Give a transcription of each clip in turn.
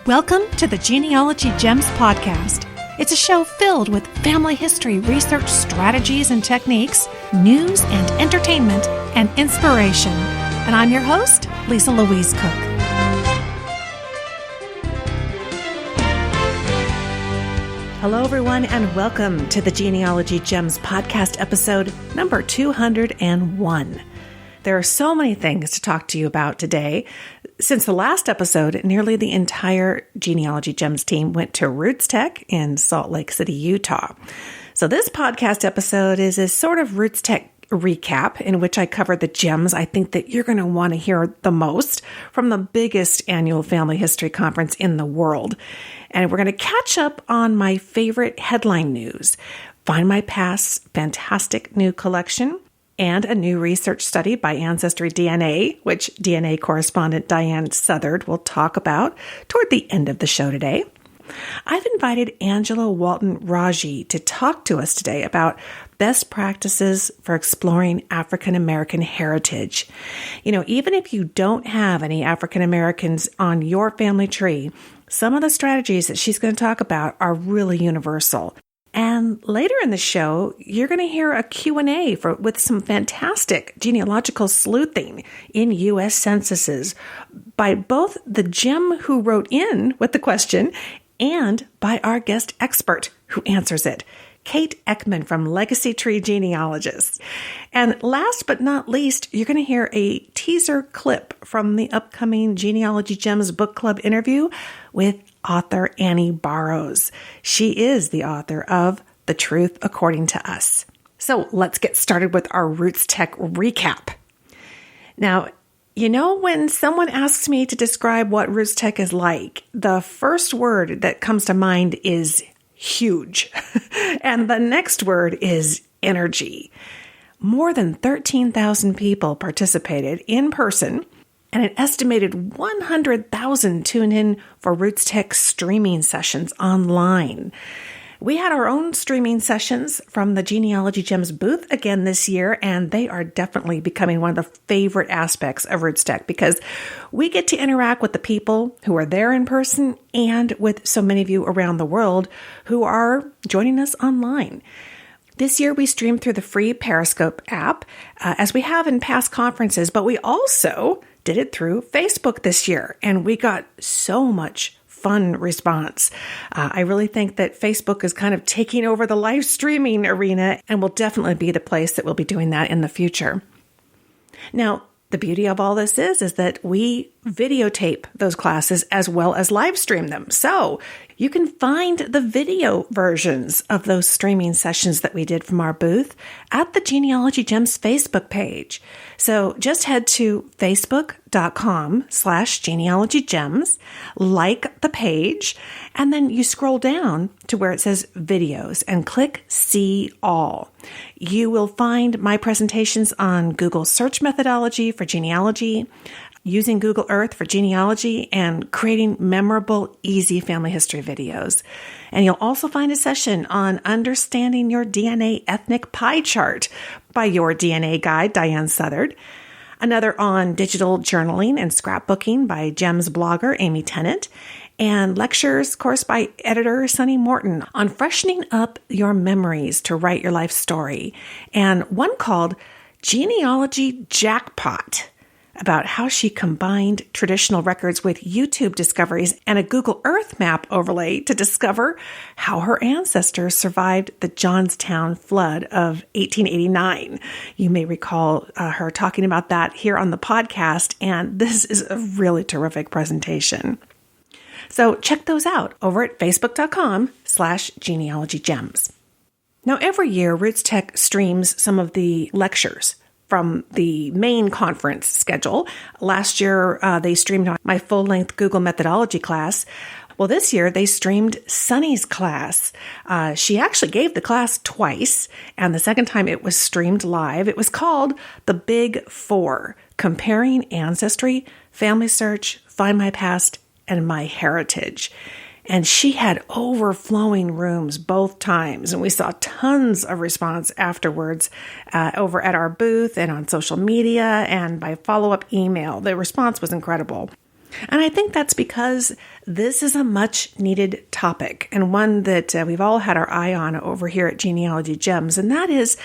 Welcome to the Genealogy Gems podcast. It's a show filled with family history research strategies and techniques, news and entertainment, and inspiration. And I'm your host, Louise Cooke. Hello, everyone, and welcome to the Genealogy Gems podcast episode number 201. There are so many things to talk to you about today. Since the last episode, nearly the entire Genealogy Gems team went to RootsTech in Salt Lake City, Utah. So this podcast episode is a sort of RootsTech recap in which I cover the gems I think that you're going to want to hear the most from the biggest annual family history conference in the world. And we're going to catch up on my favorite headline news, Findmypast's fantastic new collection, and a new research study by AncestryDNA, which DNA correspondent Diane Southard will talk about toward the end of the show today. I've invited Angela Walton-Raji to talk to us today about best practices for exploring African American heritage. You know, even if you don't have any African Americans on your family tree, some of the strategies that she's going to talk about are really universal. And later in the show, you're going to hear a Q&A with some fantastic genealogical sleuthing in U.S. censuses by both the gem who wrote in with the question and by our guest expert who answers it, Kate Ekman from Legacy Tree Genealogists. And last but not least, you're going to hear a teaser clip from the upcoming Genealogy Gems Book Club interview with author Annie Barrows. She is the author of The Truth According to Us. So let's get started with our RootsTech recap. Now, you know, when someone asks me to describe what RootsTech is like, the first word that comes to mind is huge. And the next word is energy. More than 13,000 people participated in person, and an estimated 100,000 tuned in for RootsTech streaming sessions online. We had our own streaming sessions from the Genealogy Gems booth again this year, and they are definitely becoming one of the favorite aspects of RootsTech because we get to interact with the people who are there in person and with so many of you around the world who are joining us online. This year, we streamed through the free Periscope app, as we have in past conferences, but we also did it through Facebook this year, and we got so much fun response. I really think that Facebook is kind of taking over the live streaming arena and will definitely be the place that we'll be doing that in the future. Now, the beauty of all this is that we videotape those classes as well as live stream them. So you can find the video versions of those streaming sessions that we did from our booth at the Genealogy Gems Facebook page. So just head to facebook.com/genealogygems, like the page, and then you scroll down to where it says videos and click see all. You will find my presentations on Google search methodology for genealogy, using Google Earth for genealogy, and creating memorable, easy family history videos. And you'll also find a session on understanding your DNA ethnic pie chart by your DNA guide, Diane Southard. Another on digital journaling and scrapbooking by Gems blogger Amy Tennant. And lectures, of course, by editor Sunny Morton on freshening up your memories to write your life story. And one called Genealogy Jackpot, about how she combined traditional records with YouTube discoveries and a Google Earth map overlay to discover how her ancestors survived the Johnstown flood of 1889. You may recall her talking about that here on the podcast, and this is a really terrific presentation. So check those out over at facebook.com/genealogygems. Now, every year, RootsTech streams some of the lectures from the main conference schedule. Last year, they streamed my full-length Google methodology class. Well, this year, they streamed Sunny's class. She actually gave the class twice, and the second time it was streamed live. It was called The Big Four, Comparing Ancestry, Family Search, Findmypast, and My Heritage. And she had overflowing rooms both times. And we saw tons of response afterwards over at our booth and on social media and by follow-up email. The response was incredible. And I think that's because this is a much needed topic and one that we've all had our eye on over here at Genealogy Gems. And that is,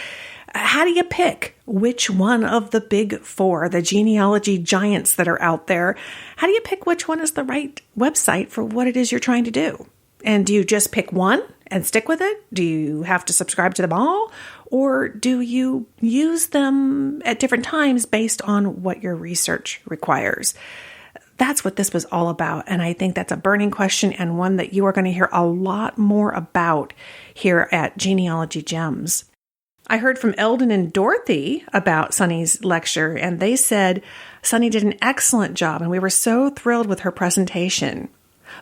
how do you pick which one of the big four, the genealogy giants that are out there? How do you pick which one is the right website for what it is you're trying to do? And do you just pick one and stick with it? Do you have to subscribe to them all? Or do you use them at different times based on what your research requires? That's what this was all about. And I think that's a burning question and one that you are going to hear a lot more about here at Genealogy Gems. I heard from Eldon and Dorothy about Sunny's lecture, and they said Sunny did an excellent job, and we were so thrilled with her presentation.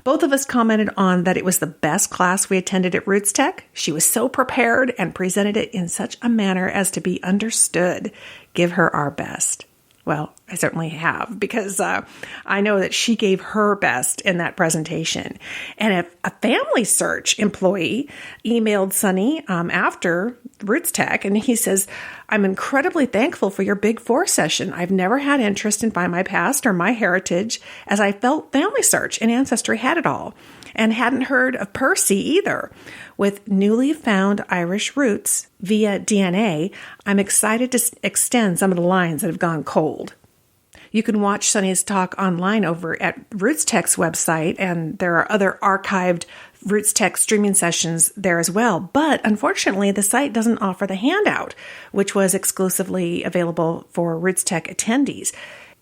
Both of us commented on that it was the best class we attended at RootsTech. She was so prepared and presented it in such a manner as to be understood. Give her our best. Well, I certainly have, because I know that she gave her best in that presentation. And if a family search employee emailed Sunny after RootsTech, and he says, "I'm incredibly thankful for your Big Four session. I've never had interest in Findmypast or MyHeritage, as I felt Family Search and Ancestry had it all, and hadn't heard of Percy either. With newly found Irish roots via DNA, I'm excited to extend some of the lines that have gone cold." You can watch Sunny's talk online over at RootsTech's website, and there are other archived RootsTech streaming sessions there as well. But unfortunately, the site doesn't offer the handout, which was exclusively available for RootsTech attendees.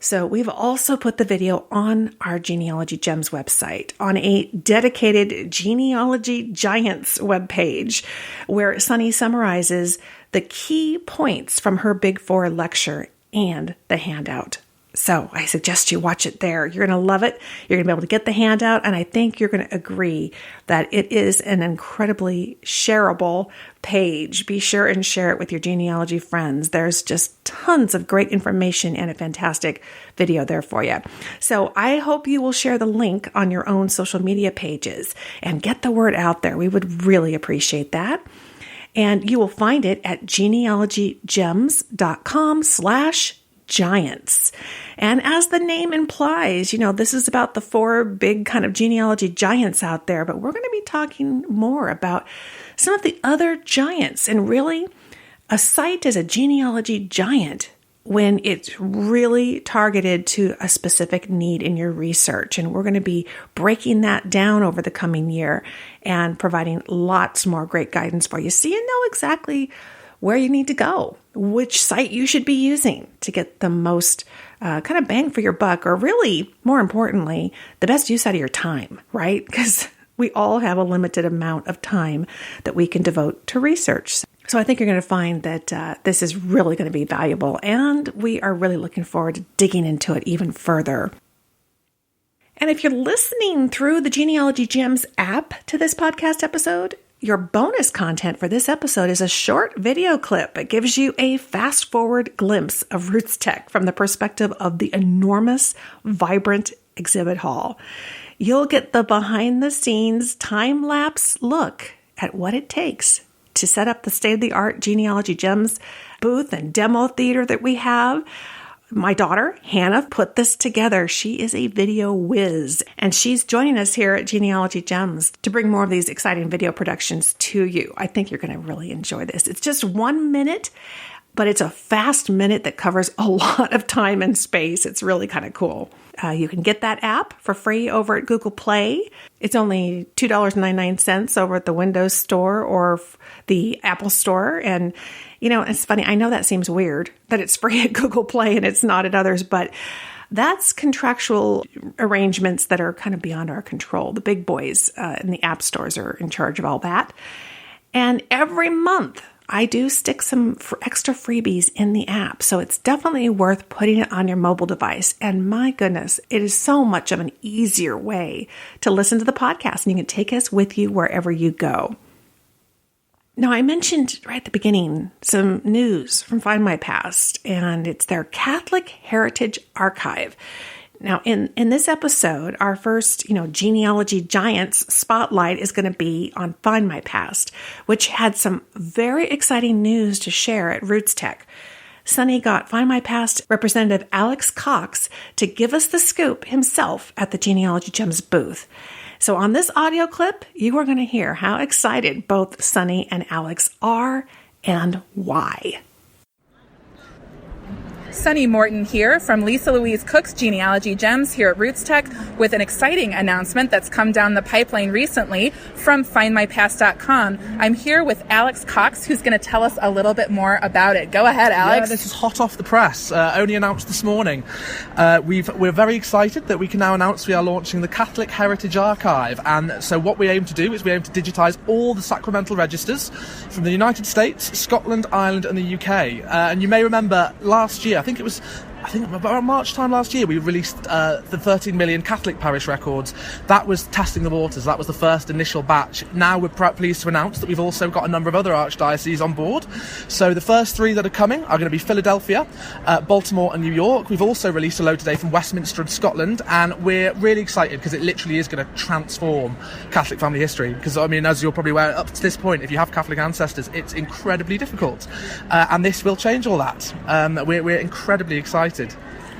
So we've also put the video on our Genealogy Gems website on a dedicated Genealogy Giants webpage, where Sunny summarizes the key points from her Big Four lecture and the handout. So I suggest you watch it there. You're going to love it. You're going to be able to get the handout, and I think you're going to agree that it is an incredibly shareable page. Be sure and share it with your genealogy friends. There's just tons of great information and a fantastic video there for you. So I hope you will share the link on your own social media pages and get the word out there. We would really appreciate that. And you will find it at genealogygems.com/giants. And as the name implies, this is about the four big kind of genealogy giants out there, but we're going to be talking more about some of the other giants. And really, a site is a genealogy giant when it's really targeted to a specific need in your research. And we're going to be breaking that down over the coming year and providing lots more great guidance for you, so you know exactly where you need to go, which site you should be using to get the most kind of bang for your buck, or really, more importantly, the best use out of your time, right? Because we all have a limited amount of time that we can devote to research. So I think you're going to find that this is really going to be valuable, and we are really looking forward to digging into it even further. And if you're listening through the Genealogy Gems app to this podcast episode, your bonus content for this episode is a short video clip. It gives you a fast-forward glimpse of RootsTech from the perspective of the enormous, vibrant exhibit hall. You'll get the behind-the-scenes, time-lapse look at what it takes to set up the state-of-the-art Genealogy Gems booth and demo theater that we have. My daughter, Hannah, put this together. She is a video whiz, and she's joining us here at Genealogy Gems to bring more of these exciting video productions to you. I think you're going to really enjoy this. It's just 1 minute, but it's a fast minute that covers a lot of time and space. It's really kind of cool. You can get that app for free over at Google Play. It's only $2.99 over at the Windows Store or the Apple Store. And, it's funny. I know that seems weird that it's free at Google Play and it's not at others, but that's contractual arrangements that are kind of beyond our control. The big boys in the app stores are in charge of all that. And every month, I do stick some extra freebies in the app, so it's definitely worth putting it on your mobile device. And my goodness, it is so much of an easier way to listen to the podcast, and you can take us with you wherever you go. Now, I mentioned right at the beginning some news from Findmypast, and it's their Catholic Heritage Archive. Now, in this episode, our first, Genealogy Giants spotlight is going to be on Findmypast, which had some very exciting news to share at RootsTech. Sunny got Findmypast Representative Alex Cox to give us the scoop himself at the Genealogy Gems booth. So on this audio clip, you are going to hear how excited both Sunny and Alex are and why. Sunny Morton here from Lisa Louise Cooke's Genealogy Gems here at RootsTech with an exciting announcement that's come down the pipeline recently from Findmypast.com. I'm here with Alex Cox, who's going to tell us a little bit more about it. Go ahead, Alex. Yeah, this is hot off the press, only announced this morning. We're very excited that we can now announce we are launching the Catholic Heritage Archive. And so what we aim to do is we aim to digitise all the sacramental registers from the United States, Scotland, Ireland and the UK. And you may remember last year, I think about March time last year, we released the 13 million Catholic parish records. That was testing the waters. That was the first initial batch. Now we're pleased to announce that we've also got a number of other archdioceses on board. So the first three that are coming are going to be Philadelphia, Baltimore and New York. We've also released a load today from Westminster and Scotland, and we're really excited because it literally is going to transform Catholic family history. Because, I mean, as you're probably aware, up to this point, if you have Catholic ancestors, it's incredibly difficult. And this will change all that. We're incredibly excited.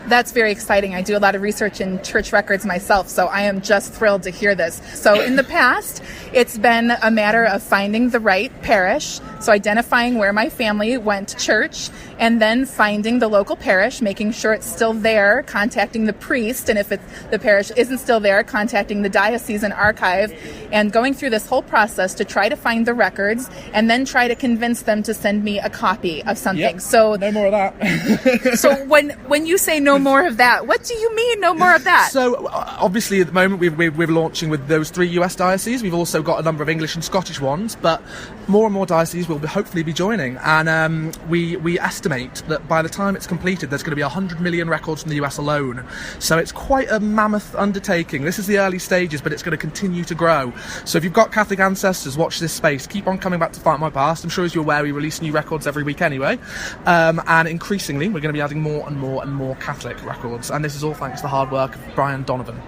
That's very exciting. I do a lot of research in church records myself, so I am just thrilled to hear this. So in the past, it's been a matter of finding the right parish, so identifying where my family went to church, and then finding the local parish, making sure it's still there, contacting the priest, and if the parish isn't still there, contacting the diocesan archive, and going through this whole process to try to find the records, and then try to convince them to send me a copy of something. Yep, so no more of that. So when you say no more of that, what do you mean no more of that? So obviously at the moment we're launching with those 3 US dioceses. We've also got a number of English and Scottish ones, but more and more dioceses will hopefully be joining, and we estimate that by the time it's completed there's going to be 100 million records from the US alone. So it's quite a mammoth undertaking. This is the early stages, but it's going to continue to grow. So if you've got Catholic ancestors, watch this space. Keep on coming back to Findmypast. I'm sure, as you're aware, we release new records every week anyway, and increasingly we're going to be adding more and more and more Catholic records, and this is all thanks to the hard work of Brian Donovan.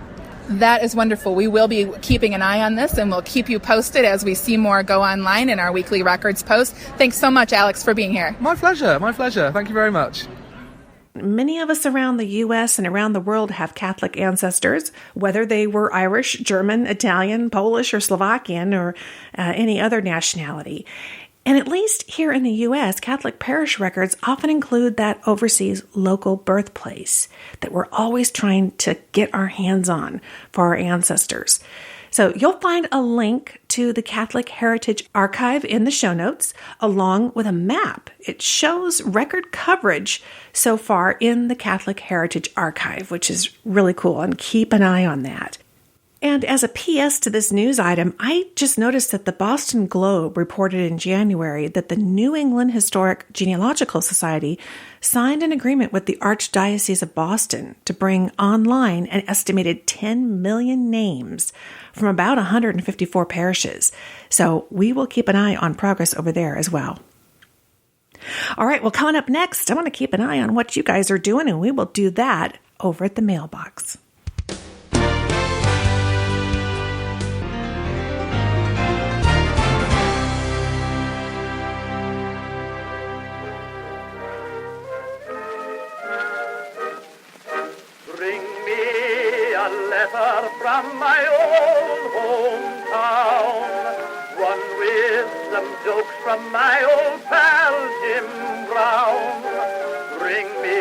That is wonderful. We will be keeping an eye on this, and we'll keep you posted as we see more go online in our weekly records post. Thanks so much, Alex, for being here. My pleasure. Thank you very much. Many of us around the U.S. and around the world have Catholic ancestors, whether they were Irish, German, Italian, Polish, or Slovakian, or any other nationality. And at least here in the U.S., Catholic parish records often include that overseas local birthplace that we're always trying to get our hands on for our ancestors. So you'll find a link to the Catholic Heritage Archive in the show notes, along with a map. It shows record coverage so far in the Catholic Heritage Archive, which is really cool, and keep an eye on that. And as a PS to this news item, I just noticed that the Boston Globe reported in January that the New England Historic Genealogical Society signed an agreement with the Archdiocese of Boston to bring online an estimated 10 million names from about 154 parishes. So we will keep an eye on progress over there as well. All right, well, coming up next, I want to keep an eye on what you guys are doing, and we will do that over at the mailbox. Letter from my old hometown, one with some jokes from my old pal Jim Brown. Bring me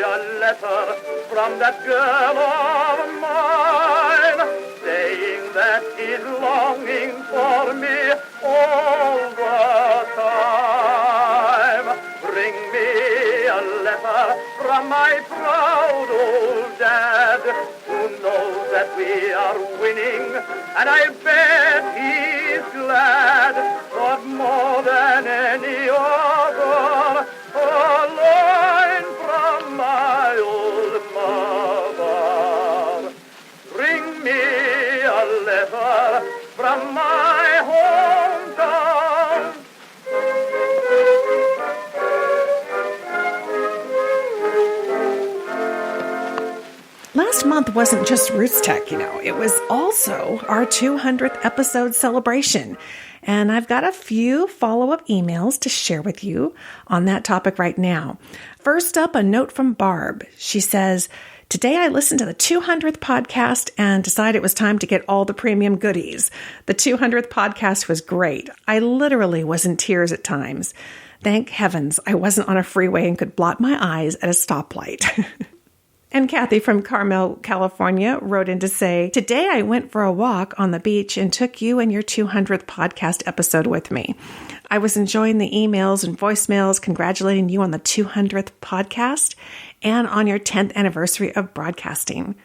a letter from that girl of mine, saying that she's longing for me all the time. Bring me a letter from my proud old dad, who knows that we are winning, and I bet he's glad. But more than any other, a line from my old mother. Bring me a letter from my hometown. Last month wasn't just RootsTech, it was also our 200th episode celebration. And I've got a few follow-up emails to share with you on that topic right now. First up, a note from Barb. She says, "Today I listened to the 200th podcast and decided it was time to get all the premium goodies. The 200th podcast was great. I literally was in tears at times. Thank heavens I wasn't on a freeway and could blot my eyes at a stoplight." And Kathy from Carmel, California wrote in to say, "Today I went for a walk on the beach and took you and your 200th podcast episode with me. I was enjoying the emails and voicemails congratulating you on the 200th podcast and on your 10th anniversary of broadcasting.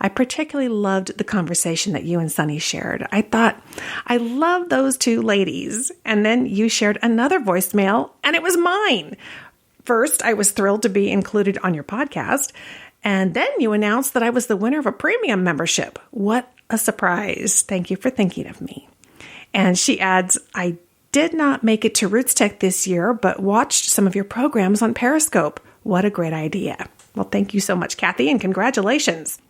I particularly loved the conversation that you and Sunny shared. I thought, I love those two ladies. And then you shared another voicemail, and it was mine. First, I was thrilled to be included on your podcast. And then you announced that I was the winner of a premium membership. What a surprise. Thank you for thinking of me." And she adds, "I did not make it to RootsTech this year, but watched some of your programs on Periscope. What a great idea." Well, thank you so much, Kathy, and congratulations.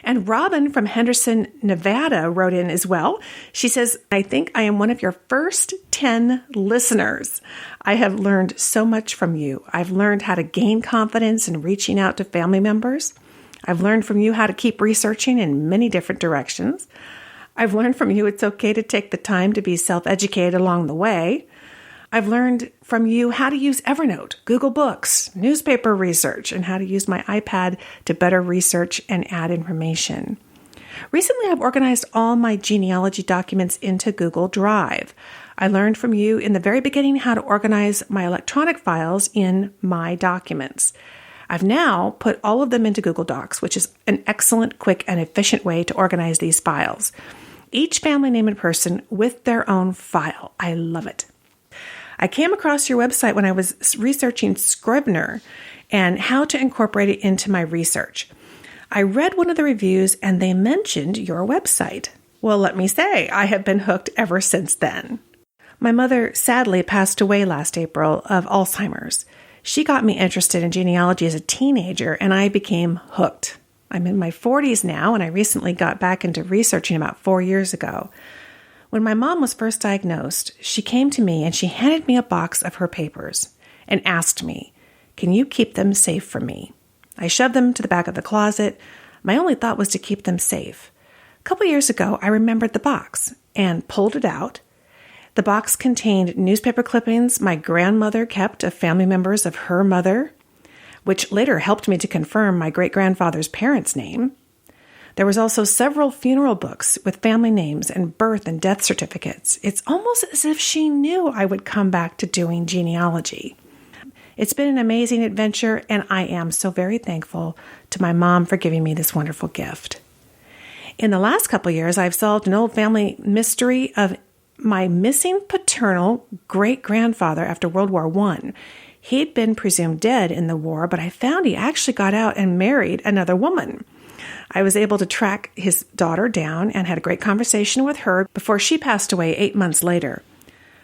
And Robin from Henderson, Nevada wrote in as well. She says, "I think I am one of your first 10 listeners. I have learned so much from you. I've learned how to gain confidence in reaching out to family members. I've learned from you how to keep researching in many different directions. I've learned from you it's okay to take the time to be self-educated along the way. I've learned from you how to use Evernote, Google Books, newspaper research, and how to use my iPad to better research and add information. Recently, I've organized all my genealogy documents into Google Drive. I learned from you in the very beginning how to organize my electronic files in My Documents. I've now put all of them into Google Docs, which is an excellent, quick, and efficient way to organize these files. Each family name and person with their own file. I love it. I came across your website when I was researching Scrivener and how to incorporate it into my research. I read one of the reviews and they mentioned your website. Well, let me say, I have been hooked ever since then. My mother sadly passed away last April of Alzheimer's. She got me interested in genealogy as a teenager and I became hooked. I'm in my 40s now and I recently got back into researching about 4 years ago. When my mom was first diagnosed, she came to me and she handed me a box of her papers and asked me, "Can you keep them safe for me?" I shoved them to the back of the closet. My only thought was to keep them safe. A couple years ago, I remembered the box and pulled it out. The box contained newspaper clippings my grandmother kept of family members of her mother, which later helped me to confirm my great-grandfather's parents' name. There was also several funeral books with family names and birth and death certificates. It's almost as if she knew I would come back to doing genealogy. It's been an amazing adventure, and I am so very thankful to my mom for giving me this wonderful gift. In the last couple of years, I've solved an old family mystery of my missing paternal great-grandfather after World War I. He'd been presumed dead in the war, but I found he actually got out and married another woman. I was able to track his daughter down and had a great conversation with her before she passed away 8 months later,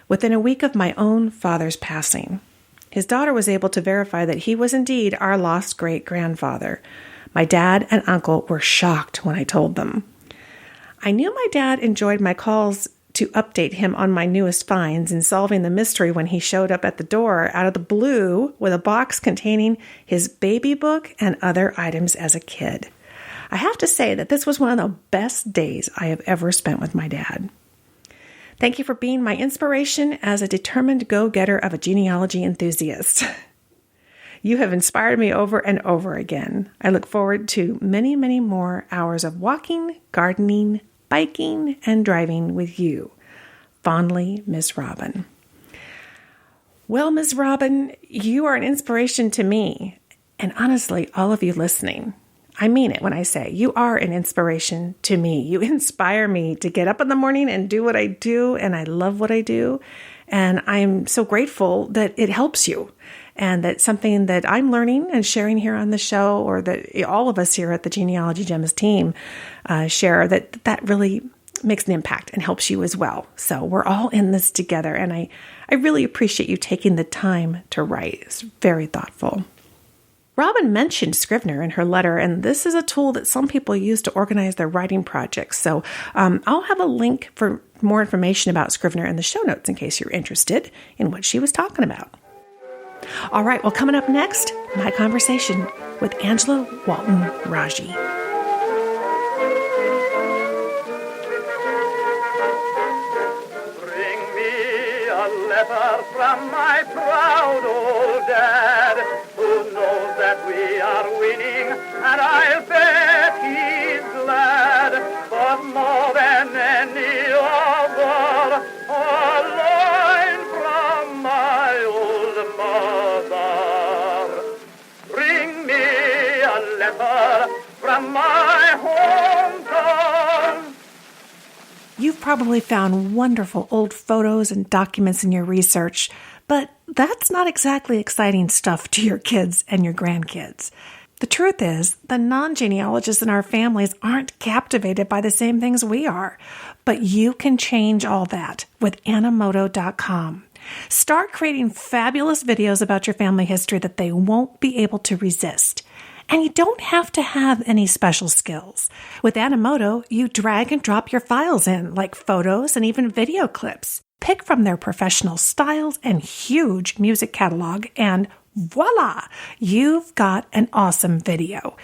within a week of my own father's passing. His daughter was able to verify that he was indeed our lost great-grandfather. My dad and uncle were shocked when I told them. I knew my dad enjoyed my calls to update him on my newest finds in solving the mystery when he showed up at the door out of the blue with a box containing his baby book and other items as a kid. I have to say that this was one of the best days I have ever spent with my dad. Thank you for being my inspiration as a determined go-getter of a genealogy enthusiast. You have inspired me over and over again. I look forward to many, many more hours of walking, gardening, biking, and driving with you. Fondly, Miss Robin. Well, Miss Robin, you are an inspiration to me, and honestly, all of you listening. I mean it when I say you are an inspiration to me. You inspire me to get up in the morning and do what I do, and I love what I do. And I'm so grateful that it helps you and that something that I'm learning and sharing here on the show, or that all of us here at the Genealogy Gems team share, that really makes an impact and helps you as well. So we're all in this together, and I really appreciate you taking the time to write. It's very thoughtful. Robin mentioned Scrivener in her letter, and this is a tool that some people use to organize their writing projects. So I'll have a link for more information about Scrivener in the show notes in case you're interested in what she was talking about. All right, well, coming up next, my conversation with Angela Walton-Raji. Letter from my proud old dad, who knows that we are winning, and I'll bet he's glad. But more than any other, a line from my old mother. Bring me a letter from my hometown. You've probably found wonderful old photos and documents in your research, but that's not exactly exciting stuff to your kids and your grandkids. The truth is, the non-genealogists in our families aren't captivated by the same things we are, but you can change all that with Animoto.com. Start creating fabulous videos about your family history that they won't be able to resist. And you don't have to have any special skills. With Animoto, you drag and drop your files in, like photos and even video clips. Pick from their professional styles and huge music catalog, and voila, you've got an awesome video.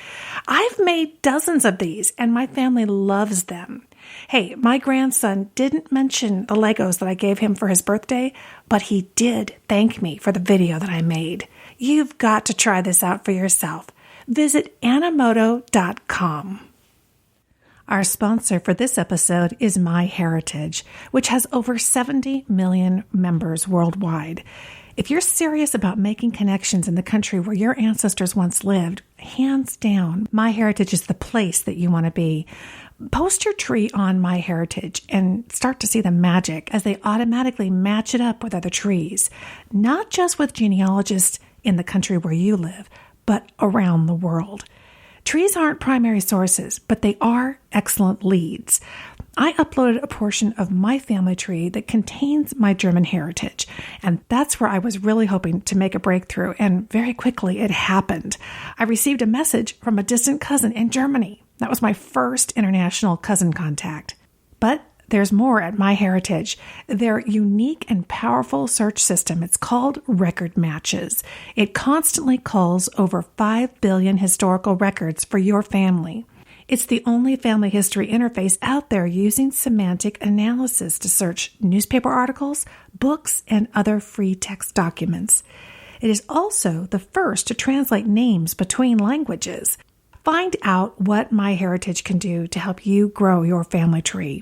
I've made dozens of these, and my family loves them. Hey, my grandson didn't mention the Legos that I gave him for his birthday, but he did thank me for the video that I made. You've got to try this out for yourself. Visit Animoto.com. Our sponsor for this episode is MyHeritage, which has over 70 million members worldwide. If you're serious about making connections in the country where your ancestors once lived, hands down, MyHeritage is the place that you want to be. Post your tree on MyHeritage and start to see the magic as they automatically match it up with other trees, not just with genealogists in the country where you live, but around the world. Trees aren't primary sources, but they are excellent leads. I uploaded a portion of my family tree that contains my German heritage, and that's where I was really hoping to make a breakthrough, and very quickly it happened. I received a message from a distant cousin in Germany. That was my first international cousin contact. But there's more at MyHeritage. Their unique and powerful search system, it's called Record Matches. It constantly culls over 5 billion historical records for your family. It's the only family history interface out there using semantic analysis to search newspaper articles, books, and other free text documents. It is also the first to translate names between languages. Find out what MyHeritage can do to help you grow your family tree.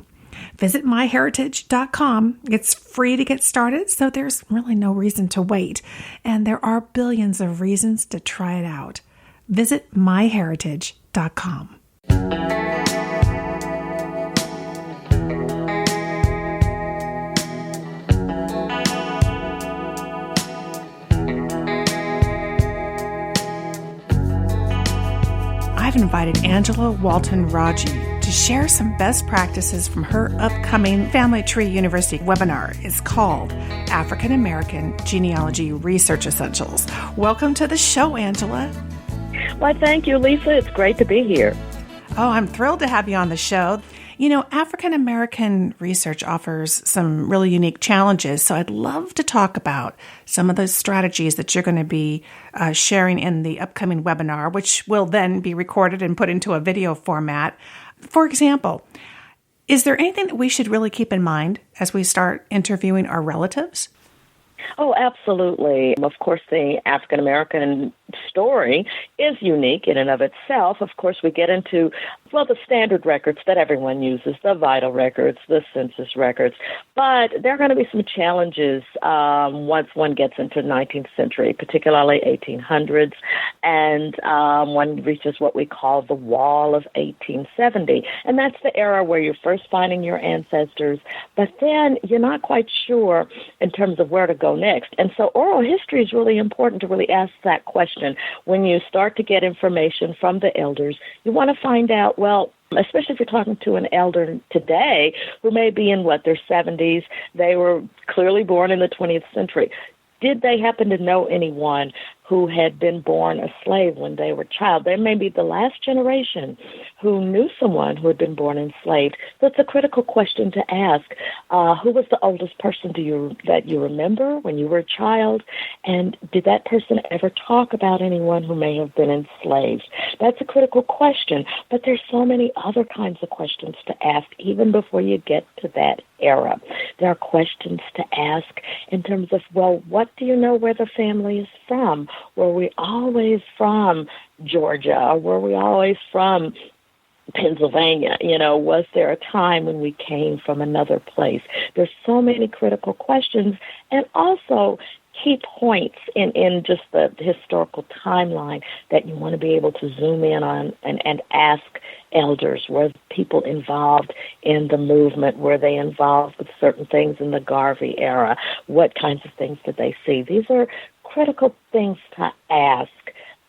Visit myheritage.com. It's free to get started, so there's really no reason to wait. And there are billions of reasons to try it out. Visit myheritage.com. I've invited Angela Walton-Raji to share some best practices from her upcoming Family Tree University webinar. It's called African American Genealogy Research Essentials. Welcome to the show, Angela. Why, thank you, Lisa. It's great to be here. Oh, I'm thrilled to have you on the show. You know, African American research offers some really unique challenges, so I'd love to talk about some of those strategies that you're going to be sharing in the upcoming webinar, which will then be recorded and put into a video format. For example, is there anything that we should really keep in mind as we start interviewing our relatives? Oh, absolutely. Of course, the African American story is unique in and of itself. Of course, we get into, well, the standard records that everyone uses, the vital records, the census records. But there are going to be some challenges once one gets into the 19th century, particularly 1800s, and one reaches what we call the Wall of 1870. And that's the era where you're first finding your ancestors, but then you're not quite sure in terms of where to go next. And so oral history is really important to really ask that question. When you start to get information from the elders, you want to find out, well, especially if you're talking to an elder today who may be in, their 70s, they were clearly born in the 20th century. Did they happen to know anyone who had been born a slave when they were a child. They may be the last generation who knew someone who had been born enslaved. So it's a critical question to ask. Who was the oldest person that you remember when you were a child? And did that person ever talk about anyone who may have been enslaved? That's a critical question. But there's so many other kinds of questions to ask even before you get to that era. There are questions to ask in terms of, well, what do you know where the family is from? Were we always from Georgia? Or were we always from Pennsylvania? Was there a time when we came from another place? There's so many critical questions, and also key points in just the historical timeline that you want to be able to zoom in on and ask elders. Were people involved in the movement? Were they involved with certain things in the Garvey era? What kinds of things did they see? These are critical things to ask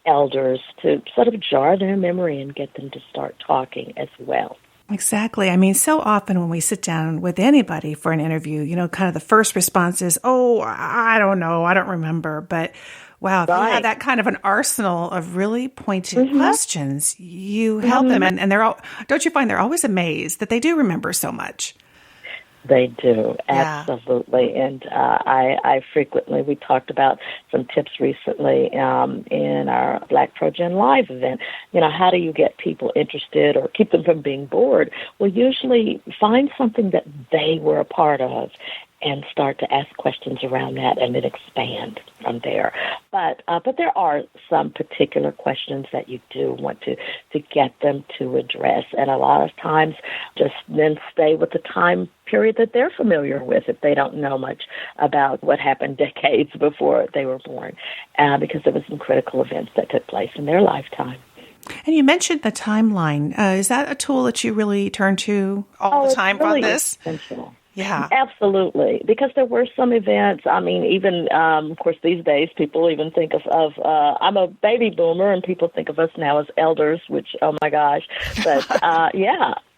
elders to sort of jar their memory and get them to start talking as well. Exactly. I mean, so often when we sit down with anybody for an interview, kind of the first response is, oh, I don't know, I don't remember. But wow, if you have that kind of an arsenal of really pointed questions, you help them. And they're all, don't you find they're always amazed that they do remember so much? They do, absolutely. And I frequently, we talked about some tips recently in our Black Pro Gen Live event. How do you get people interested or keep them from being bored? Well, usually find something that they were a part of and start to ask questions around that and then expand from there. But there are some particular questions that you do want to get them to address. And a lot of times just then stay with the time period that they're familiar with if they don't know much about what happened decades before they were born, because there was some critical events that took place in their lifetime. And you mentioned the timeline. Is that a tool that you really turn to all the time really on this? Essential. Yeah. Absolutely. Because there were some events, I mean, even, of course, these days, people even think of I'm a baby boomer, and people think of us now as elders, which, oh my gosh. But,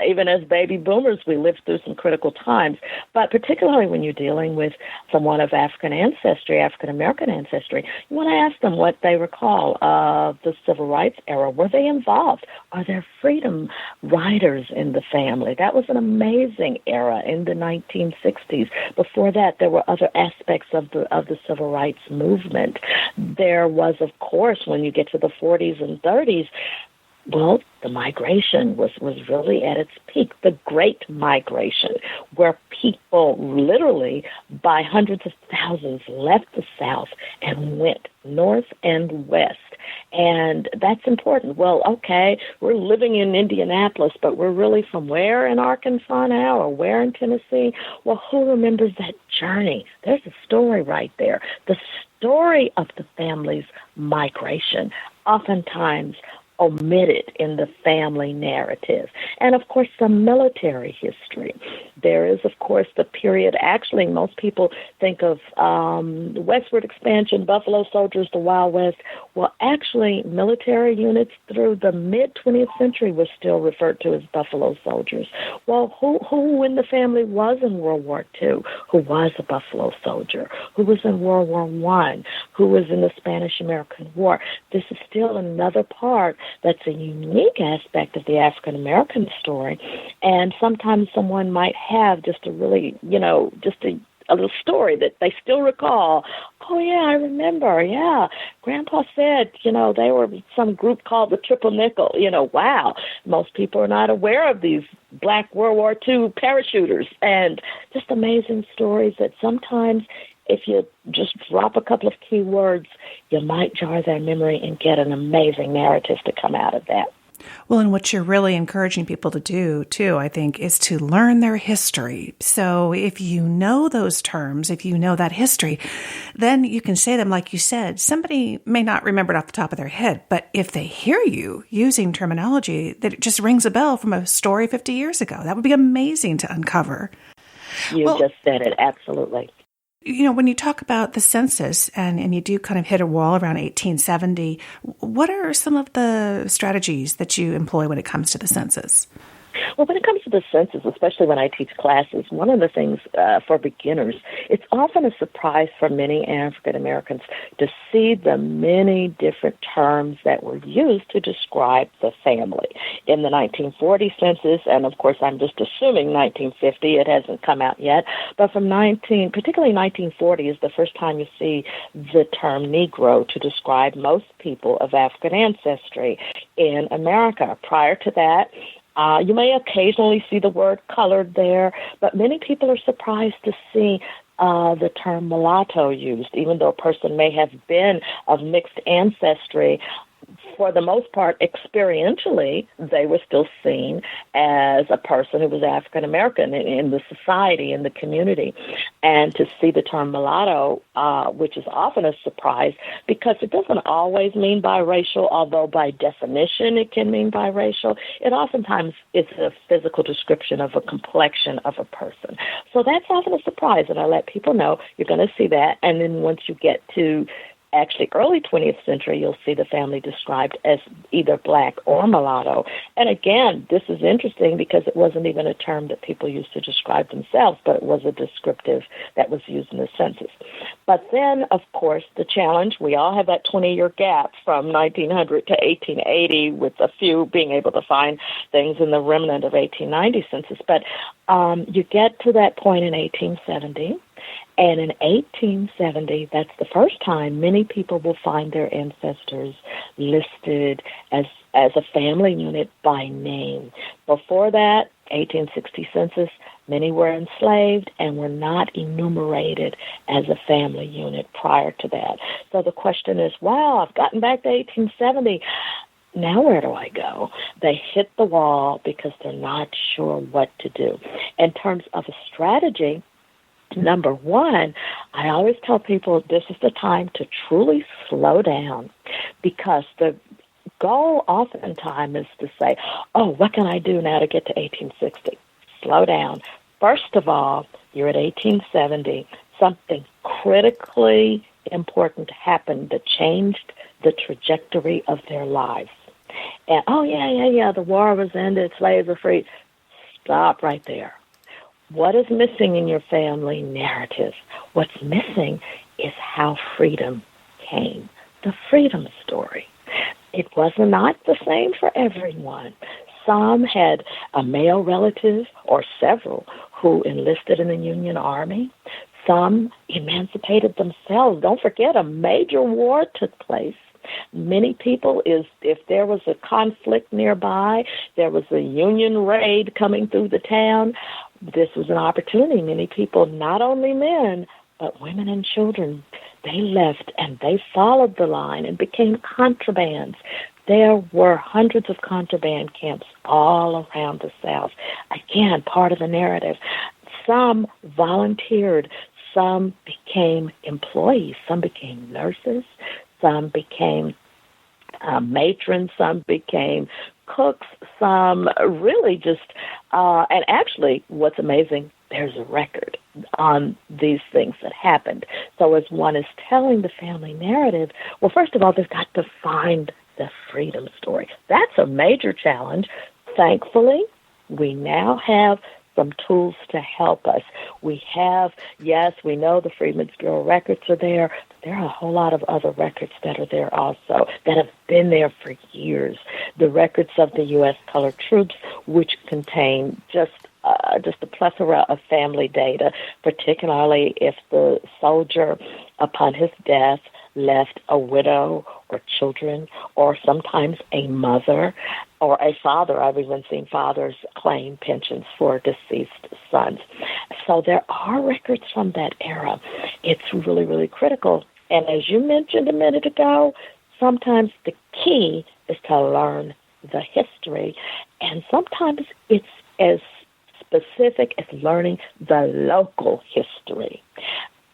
even as baby boomers, we lived through some critical times. But particularly when you're dealing with someone of African ancestry, African-American ancestry, you want to ask them what they recall of the Civil Rights era. Were they involved? Are there freedom riders in the family? That was an amazing era in the 1960s. Before that, there were other aspects of the Civil Rights movement. There was, of course, when you get to the 40s and 30s, well, the migration was really at its peak, the Great Migration, where people literally by hundreds of thousands left the South and went north and west. And that's important. Well, okay, we're living in Indianapolis, but we're really from where in Arkansas now or where in Tennessee? Well, who remembers that journey? There's a story right there. The story of the family's migration, oftentimes omitted in the family narrative. And, of course, the military history. There is, of course, the period, actually, most people think of the westward expansion, Buffalo Soldiers, the Wild West. Well, actually, military units through the mid-20th century were still referred to as Buffalo Soldiers. Well, who in the family was in World War II, who was a Buffalo Soldier, who was in World War I, who was in the Spanish-American War? This is still another part that's a unique aspect of the African-American story. And sometimes someone might have just a really, just a little story that they still recall. Oh, yeah, I remember. Yeah, Grandpa said, they were some group called the Triple Nickel. Wow. Most people are not aware of these Black World War II parachuters, and just amazing stories that sometimes if you just drop a couple of key words, you might jar their memory and get an amazing narrative to come out of that. Well, and what you're really encouraging people to do, too, I think, is to learn their history. So if you know those terms, if you know that history, then you can say them like you said. Somebody may not remember it off the top of their head, but if they hear you using terminology that it just rings a bell from a story 50 years ago, that would be amazing to uncover. You just said it, absolutely. When you talk about the census and you do kind of hit a wall around 1870, what are some of the strategies that you employ when it comes to the census? Well, when it comes to the census, especially when I teach classes, one of the things for beginners, it's often a surprise for many African Americans to see the many different terms that were used to describe the family. In the 1940 census, and of course I'm just assuming 1950, it hasn't come out yet, but particularly 1940 is the first time you see the term Negro to describe most people of African ancestry in America. Prior to that, you may occasionally see the word colored there, but many people are surprised to see the term mulatto used, even though a person may have been of mixed ancestry. For the most part, experientially, they were still seen as a person who was African American in the society, in the community. And to see the term mulatto, which is often a surprise, because it doesn't always mean biracial, although by definition it can mean biracial. It oftentimes is a physical description of a complexion of a person. So that's often a surprise, and I let people know you're going to see that. And then once you get to actually early 20th century, you'll see the family described as either black or mulatto. And again, this is interesting because it wasn't even a term that people used to describe themselves, but it was a descriptive that was used in the census. But then, of course, the challenge, we all have that 20-year gap from 1900 to 1880, with a few being able to find things in the remnant of 1890 census. But you get to that point in 1870, and in 1870, that's the first time many people will find their ancestors listed as a family unit by name. Before that, 1860 census, many were enslaved and were not enumerated as a family unit prior to that. So the question is, wow, I've gotten back to 1870. Now where do I go? They hit the wall because they're not sure what to do. In terms of a strategy, number one, I always tell people this is the time to truly slow down, because the goal oftentimes is to say, oh, what can I do now to get to 1860? Slow down. First of all, you're at 1870. Something critically important happened that changed the trajectory of their lives. And, oh, yeah, the war was ended, slaves were free. Stop right there. What is missing in your family narrative? What's missing is how freedom came, the freedom story. It was not the same for everyone. Some had a male relative or several who enlisted in the Union Army. Some emancipated themselves. Don't forget, a major war took place. Many people, if there was a conflict nearby, there was a Union raid coming through the town, this was an opportunity. Many people, not only men, but women and children, they left and they followed the line and became contrabands. There were hundreds of contraband camps all around the South. Again, part of the narrative. Some volunteered. Some became employees. Some became nurses. Some became matrons. Some became cooks. Some really just, and actually what's amazing, there's a record on these things that happened. So as one is telling the family narrative, well, first of all, they've got to find the freedom story. That's a major challenge. Thankfully, we now have some tools to help us. We have, yes, we know the Freedmen's Bureau records are there, but there are a whole lot of other records that are there also that have been there for years. The records of the U.S. colored troops, which contain just a plethora of family data, particularly if the soldier, upon his death, left a widow or children, or sometimes a mother or a father. I've even seen fathers claim pensions for deceased sons. So there are records from that era. It's really, really critical. And as you mentioned a minute ago, sometimes the key is to learn the history, and sometimes it's as specific as learning the local history.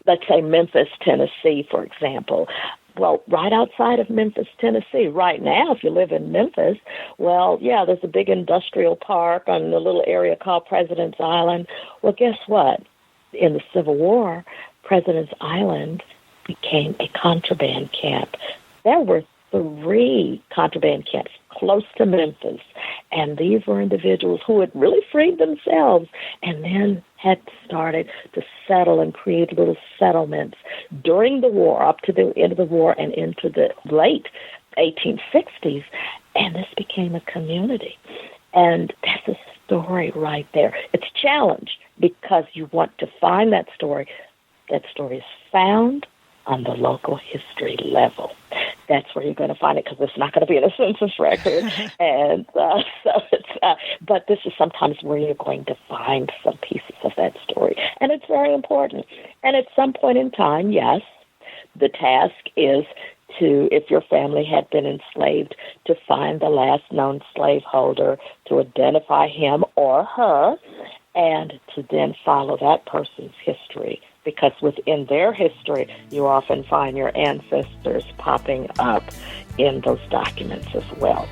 Let's say Memphis, Tennessee, for example. Well, right outside of Memphis, Tennessee, right now, if you live in Memphis, well, yeah, there's a big industrial park on a little area called President's Island. Well, guess what? In the Civil War, President's Island became a contraband camp. There were 3 contraband camps close to Memphis, And these were individuals who had really freed themselves and then had started to settle and create little settlements during the war, up to the end of the war and into the late 1860s. And this became a community. And that's a story right there. It's a challenge because you want to find that story. That story is found on the local history level. That's where you're going to find it, because it's not going to be in a census record. And but this is sometimes where you're going to find some pieces of that story. And it's very important. And at some point in time, yes, the task is to, if your family had been enslaved, to find the last known slaveholder, to identify him or her, and to then follow that person's history. Because within their history, you often find your ancestors popping up in those documents as well.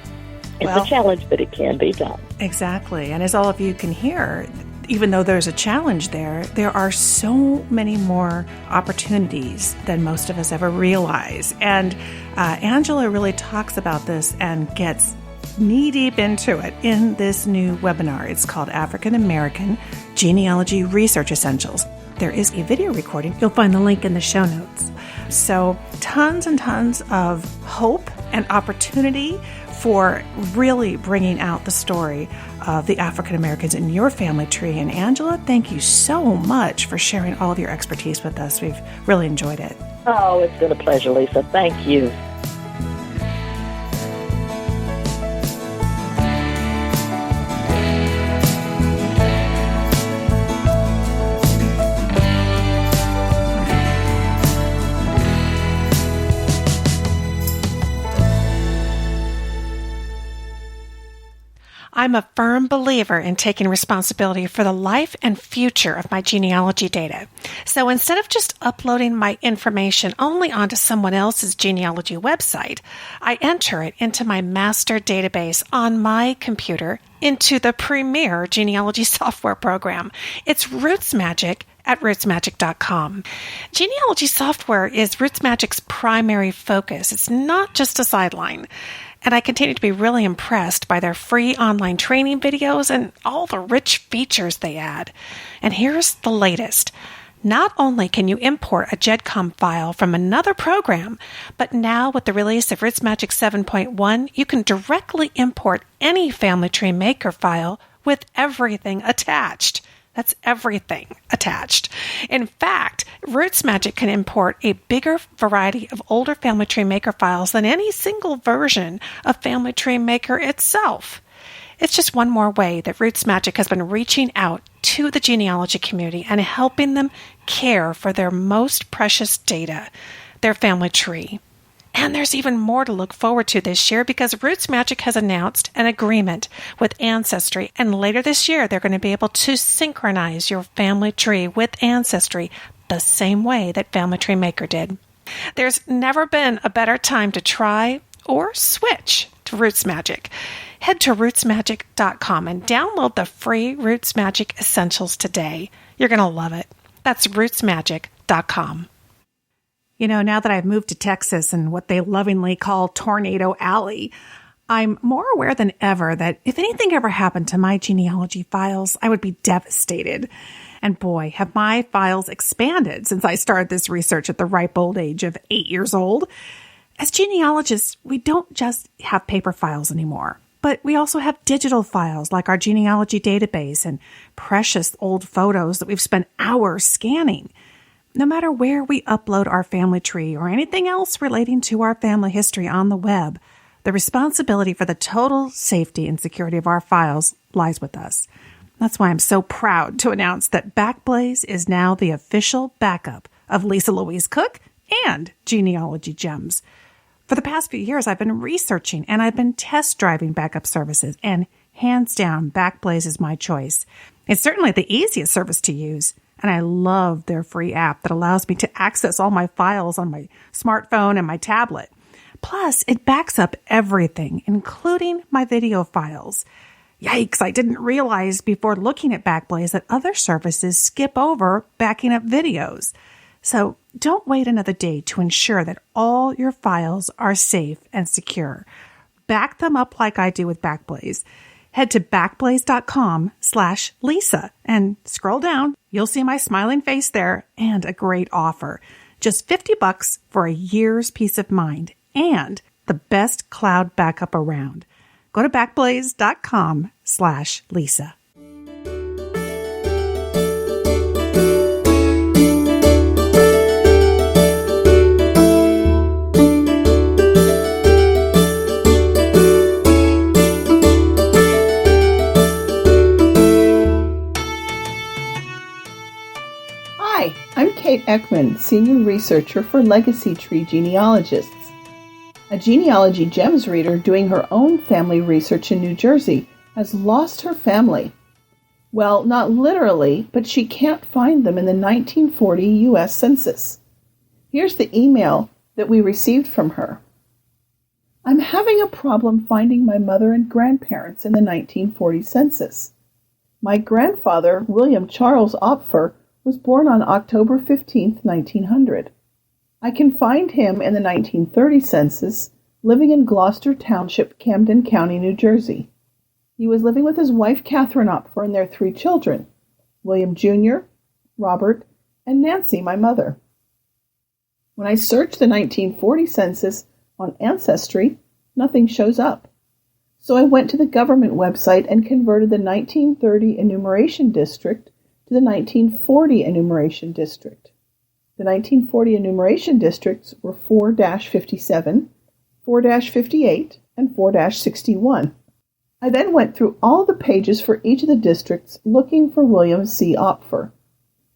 It's a challenge, but it can be done. Exactly. And as all of you can hear, even though there's a challenge there are so many more opportunities than most of us ever realize. And Angela really talks about this and gets knee-deep into it in this new webinar. It's called African American Genealogy Research Essentials. There is a video recording. You'll find the link in the show notes. So tons and tons of hope and opportunity for really bringing out the story of the African Americans in your family tree. And Angela, thank you so much for sharing all of your expertise with us. We've really enjoyed it. Oh, it's been a pleasure, Lisa. Thank you. I'm a firm believer in taking responsibility for the life and future of my genealogy data. So instead of just uploading my information only onto someone else's genealogy website, I enter it into my master database on my computer into the premier genealogy software program. It's RootsMagic at rootsmagic.com. Genealogy software is RootsMagic's primary focus. It's not just a sideline. And I continue to be really impressed by their free online training videos and all the rich features they add. And here's the latest. Not only can you import a GEDCOM file from another program, but now with the release of RootsMagic 7.1, you can directly import any Family Tree Maker file with everything attached. That's everything attached. In fact, RootsMagic can import a bigger variety of older Family Tree Maker files than any single version of Family Tree Maker itself. It's just one more way that RootsMagic has been reaching out to the genealogy community and helping them care for their most precious data, their family tree. And there's even more to look forward to this year because RootsMagic has announced an agreement with Ancestry, and later this year they're going to be able to synchronize your family tree with Ancestry the same way that Family Tree Maker did. There's never been a better time to try or switch to RootsMagic. Head to rootsmagic.com and download the free RootsMagic Essentials today. You're going to love it. That's rootsmagic.com. You know, now that I've moved to Texas and what they lovingly call Tornado Alley, I'm more aware than ever that if anything ever happened to my genealogy files, I would be devastated. And boy, have my files expanded since I started this research at the ripe old age of 8 years old. As genealogists, we don't just have paper files anymore, but we also have digital files like our genealogy database and precious old photos that we've spent hours scanning. No matter where we upload our family tree or anything else relating to our family history on the web, the responsibility for the total safety and security of our files lies with us. That's why I'm so proud to announce that Backblaze is now the official backup of Lisa Louise Cooke and Genealogy Gems. For the past few years, I've been researching and I've been test driving backup services, and hands down, Backblaze is my choice. It's certainly the easiest service to use. And I love their free app that allows me to access all my files on my smartphone and my tablet. Plus, it backs up everything, including my video files. Yikes, I didn't realize before looking at Backblaze that other services skip over backing up videos. So don't wait another day to ensure that all your files are safe and secure. Back them up like I do with Backblaze. Head to backblaze.com/Lisa and scroll down. You'll see my smiling face there and a great offer. Just $50 for a year's peace of mind and the best cloud backup around. Go to backblaze.com/Lisa. Hi, I'm Kate Ekman, Senior Researcher for Legacy Tree Genealogists. A Genealogy Gems reader doing her own family research in New Jersey has lost her family. Well, not literally, but she can't find them in the 1940 U.S. Census. Here's the email that we received from her. I'm having a problem finding my mother and grandparents in the 1940 Census. My grandfather, William Charles Opfer, was born on October 15, 1900. I can find him in the 1930 census, living in Gloucester Township, Camden County, New Jersey. He was living with his wife, Catherine Opfer, and their 3 children, William Jr., Robert, and Nancy, my mother. When I search the 1940 census on Ancestry, nothing shows up. So I went to the government website and converted the 1930 enumeration district to the 1940 enumeration district. The 1940 enumeration districts were 4-57, 4-58, and 4-61. I then went through all the pages for each of the districts looking for William C. Opfer.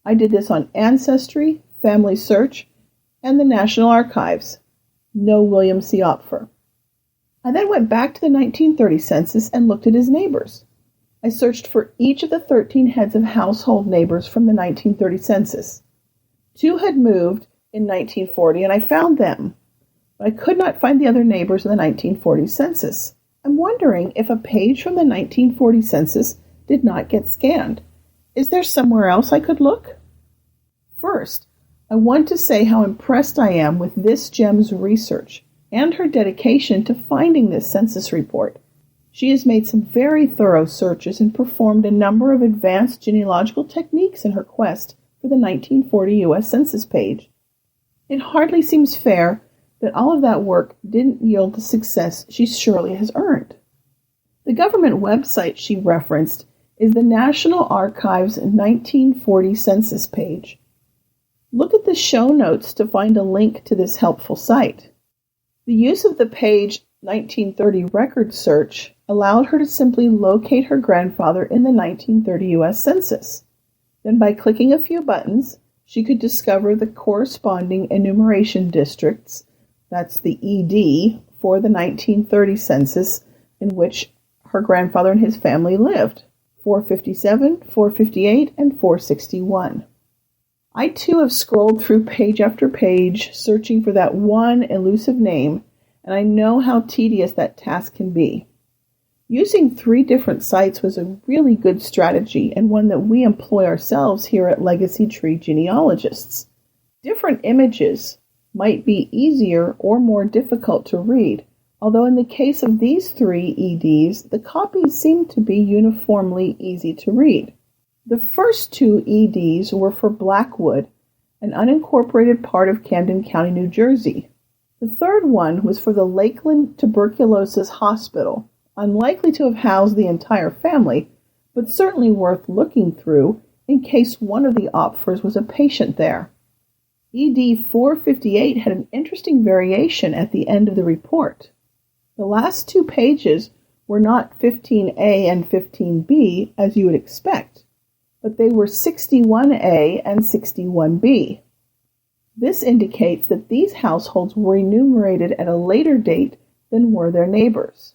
I did this on Ancestry, Family Search, and the National Archives. No William C. Opfer. I then went back to the 1930 census and looked at his neighbors. I searched for each of the 13 heads of household neighbors from the 1930 census. 2 had moved in 1940, and I found them, but I could not find the other neighbors in the 1940 census. I'm wondering if a page from the 1940 census did not get scanned. Is there somewhere else I could look? First, I want to say how impressed I am with this gem's research and her dedication to finding this census report. She has made some very thorough searches and performed a number of advanced genealogical techniques in her quest for the 1940 U.S. Census page. It hardly seems fair that all of that work didn't yield the success she surely has earned. The government website she referenced is the National Archives 1940 Census page. Look at the show notes to find a link to this helpful site. The use of the page 1930 record search allowed her to simply locate her grandfather in the 1930 U.S. Census. Then by clicking a few buttons, she could discover the corresponding enumeration districts, that's the ED, for the 1930 census in which her grandfather and his family lived, 457, 458, and 461. I too have scrolled through page after page searching for that one elusive name, and I know how tedious that task can be. Using 3 different sites was a really good strategy and one that we employ ourselves here at Legacy Tree Genealogists. Different images might be easier or more difficult to read, although in the case of these 3 EDs, the copies seem to be uniformly easy to read. The first 2 EDs were for Blackwood, an unincorporated part of Camden County, New Jersey. The third one was for the Lakeland Tuberculosis Hospital, unlikely to have housed the entire family, but certainly worth looking through in case one of the Opfers was a patient there. ED 458 had an interesting variation at the end of the report. The last 2 pages were not 15A and 15B, as you would expect, but they were 61A and 61B. This indicates that these households were enumerated at a later date than were their neighbors.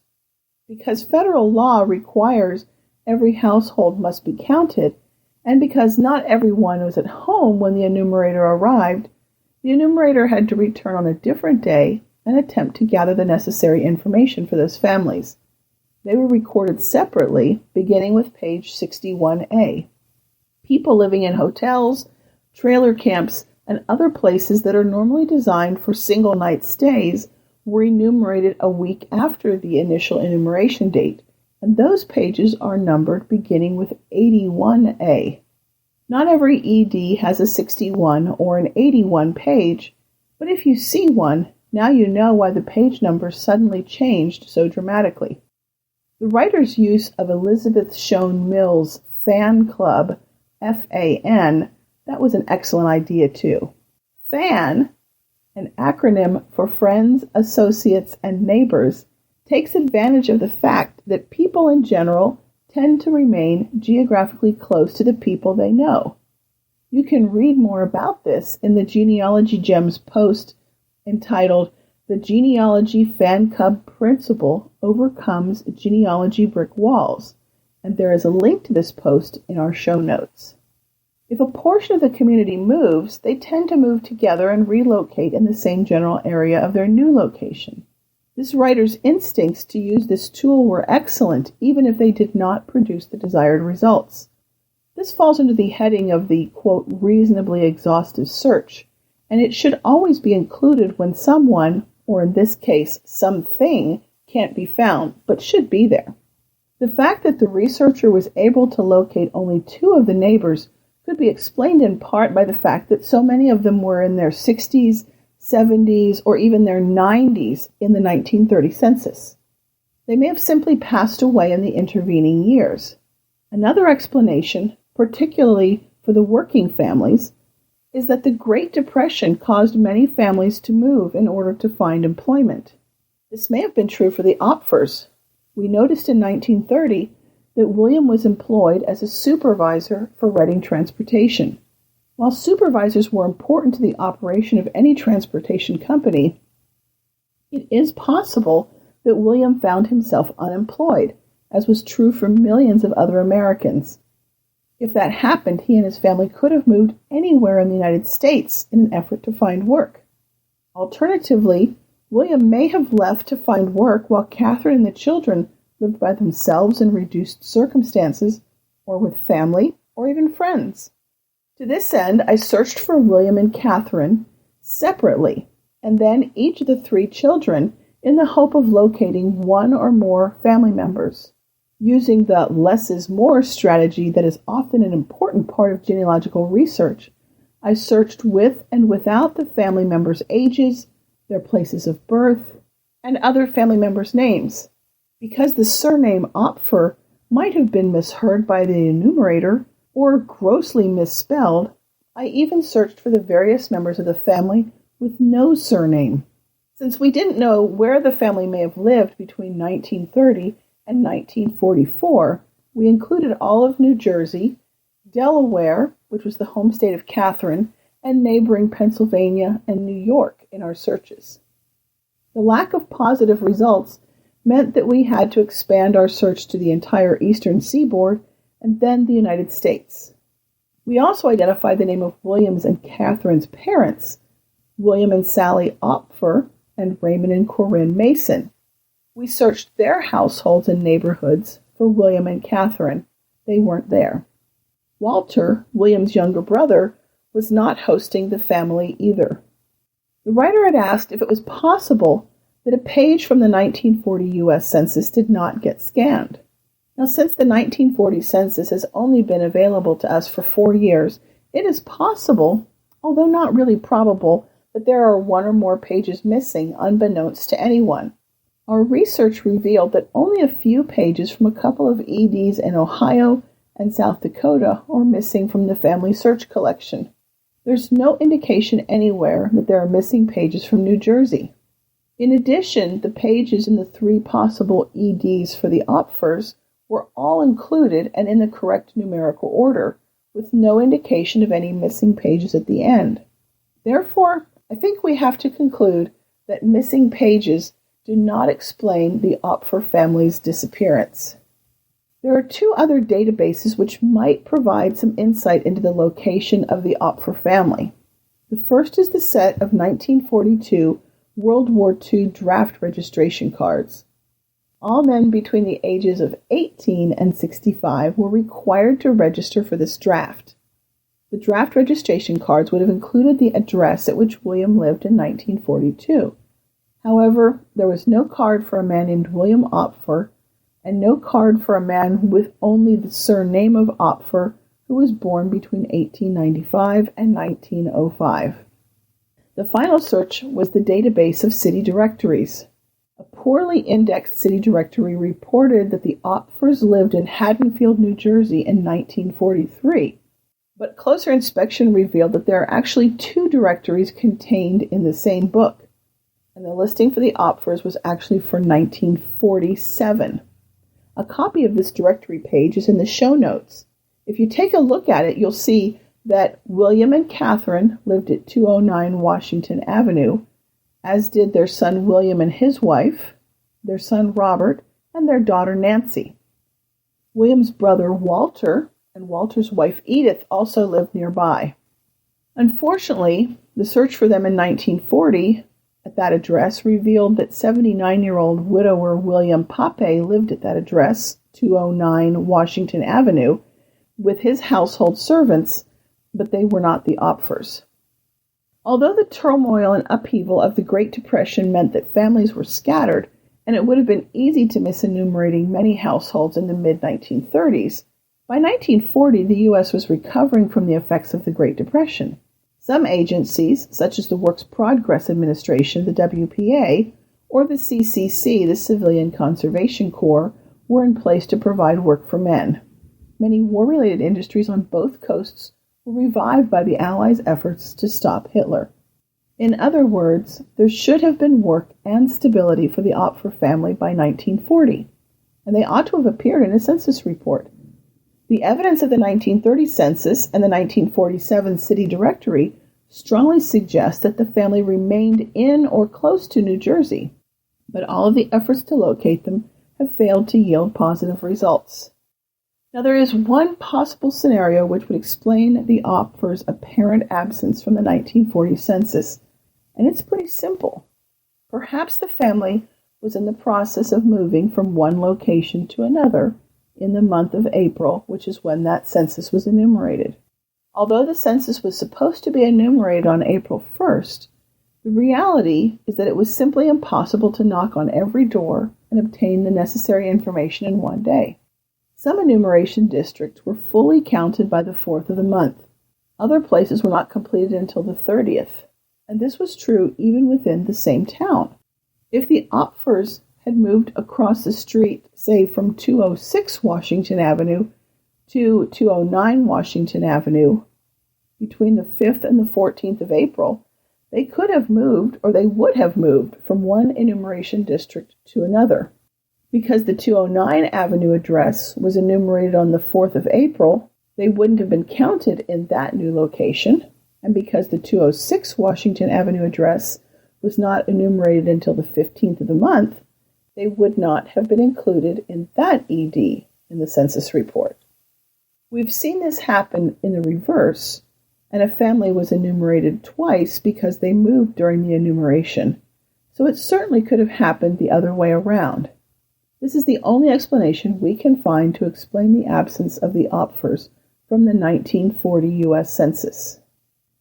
Because federal law requires every household must be counted, and because not everyone was at home when the enumerator arrived, the enumerator had to return on a different day and attempt to gather the necessary information for those families. They were recorded separately, beginning with page 61A. People living in hotels, trailer camps, and other places that are normally designed for single-night stays were enumerated a week after the initial enumeration date, and those pages are numbered beginning with 81A. Not every ED has a 61 or an 81 page, but if you see one, now you know why the page number suddenly changed so dramatically. The writer's use of Elizabeth Shown Mills' Fan Club, FAN, that was an excellent idea too. FAN, an acronym for Friends, Associates, and Neighbors, takes advantage of the fact that people in general tend to remain geographically close to the people they know. You can read more about this in the Genealogy Gems post entitled "The Genealogy Fan Club Principle Overcomes Genealogy Brick Walls," and there is a link to this post in our show notes. If a portion of the community moves, they tend to move together and relocate in the same general area of their new location. This writer's instincts to use this tool were excellent, even if they did not produce the desired results. This falls under the heading of the, quote, reasonably exhaustive search, and it should always be included when someone, or in this case, something, can't be found, but should be there. The fact that the researcher was able to locate only 2 of the neighbors could be explained in part by the fact that so many of them were in their 60s, 70s, or even their 90s in the 1930 census. They may have simply passed away in the intervening years. Another explanation, particularly for the working families, is that the Great Depression caused many families to move in order to find employment. This may have been true for the Opfers. We noticed in 1930 that William was employed as a supervisor for Reading Transportation. While supervisors were important to the operation of any transportation company, it is possible that William found himself unemployed, as was true for millions of other Americans. If that happened, he and his family could have moved anywhere in the United States in an effort to find work. Alternatively, William may have left to find work while Catherine and the children lived by themselves in reduced circumstances, or with family, or even friends. To this end, I searched for William and Catherine separately, and then each of the 3 children in the hope of locating 1 or more family members. Using the less is more strategy that is often an important part of genealogical research, I searched with and without the family members' ages, their places of birth, and other family members' names. Because the surname Opfer might have been misheard by the enumerator or grossly misspelled, I even searched for the various members of the family with no surname. Since we didn't know where the family may have lived between 1930 and 1944, we included all of New Jersey, Delaware, which was the home state of Catherine, and neighboring Pennsylvania and New York in our searches. The lack of positive results meant that we had to expand our search to the entire eastern seaboard and then the United States. We also identified the name of William's and Catherine's parents, William and Sally Opfer and Raymond and Corinne Mason. We searched their households and neighborhoods for William and Catherine. They weren't there. Walter, William's younger brother, was not hosting the family either. The writer had asked if it was possible that a page from the 1940 U.S. Census did not get scanned. Now, since the 1940 census has only been available to us for 4 years, it is possible, although not really probable, that there are 1 or more pages missing unbeknownst to anyone. Our research revealed that only a few pages from a couple of EDs in Ohio and South Dakota are missing from the family search collection. There's no indication anywhere that there are missing pages from New Jersey. In addition, the pages in the 3 possible EDs for the Opfers were all included and in the correct numerical order, with no indication of any missing pages at the end. Therefore, I think we have to conclude that missing pages do not explain the Opfer family's disappearance. There are 2 other databases which might provide some insight into the location of the Opfer family. The first is the set of 1942 World War II draft registration cards. All men between the ages of 18 and 65 were required to register for this draft. The draft registration cards would have included the address at which William lived in 1942. However, there was no card for a man named William Opfer, and no card for a man with only the surname of Opfer who was born between 1895 and 1905. The final search was the database of city directories. A poorly indexed city directory reported that the Opfers lived in Haddonfield, New Jersey in 1943, but closer inspection revealed that there are actually 2 directories contained in the same book, and the listing for the Opfers was actually for 1947. A copy of this directory page is in the show notes. If you take a look at it, you'll see that William and Catherine lived at 209 Washington Avenue, as did their son William and his wife, their son Robert, and their daughter Nancy. William's brother Walter and Walter's wife Edith also lived nearby. Unfortunately, the search for them in 1940 at that address revealed that 79-year-old widower William Pape lived at that address, 209 Washington Avenue, with his household servants, but they were not the Opfers. Although the turmoil and upheaval of the Great Depression meant that families were scattered, and it would have been easy to miss enumerating many households in the mid-1930s, by 1940 the U.S. was recovering from the effects of the Great Depression. Some agencies, such as the Works Progress Administration, the WPA, or the CCC, the Civilian Conservation Corps, were in place to provide work for men. Many war-related industries on both coasts were revived by the Allies' efforts to stop Hitler. In other words, there should have been work and stability for the Opfer family by 1940, and they ought to have appeared in a census report. The evidence of the 1930 census and the 1947 city directory strongly suggests that the family remained in or close to New Jersey, but all of the efforts to locate them have failed to yield positive results. Now, there is one possible scenario which would explain the Opfer's apparent absence from the 1940 census, and it's pretty simple. Perhaps the family was in the process of moving from one location to another in the month of April, which is when that census was enumerated. Although the census was supposed to be enumerated on April 1st, the reality is that it was simply impossible to knock on every door and obtain the necessary information in one day. Some enumeration districts were fully counted by the 4th of the month. Other places were not completed until the 30th, and this was true even within the same town. If the Opfers had moved across the street, say from 206 Washington Avenue to 209 Washington Avenue, between the 5th and the 14th of April, they could have moved, or they would have moved, from one enumeration district to another. Because the 209 Avenue address was enumerated on the 4th of April, they wouldn't have been counted in that new location, and because the 206 Washington Avenue address was not enumerated until the 15th of the month, they would not have been included in that ED in the census report. We've seen this happen in the reverse, and a family was enumerated twice because they moved during the enumeration, so it certainly could have happened the other way around. This is the only explanation we can find to explain the absence of the Opfers from the 1940 U.S. Census.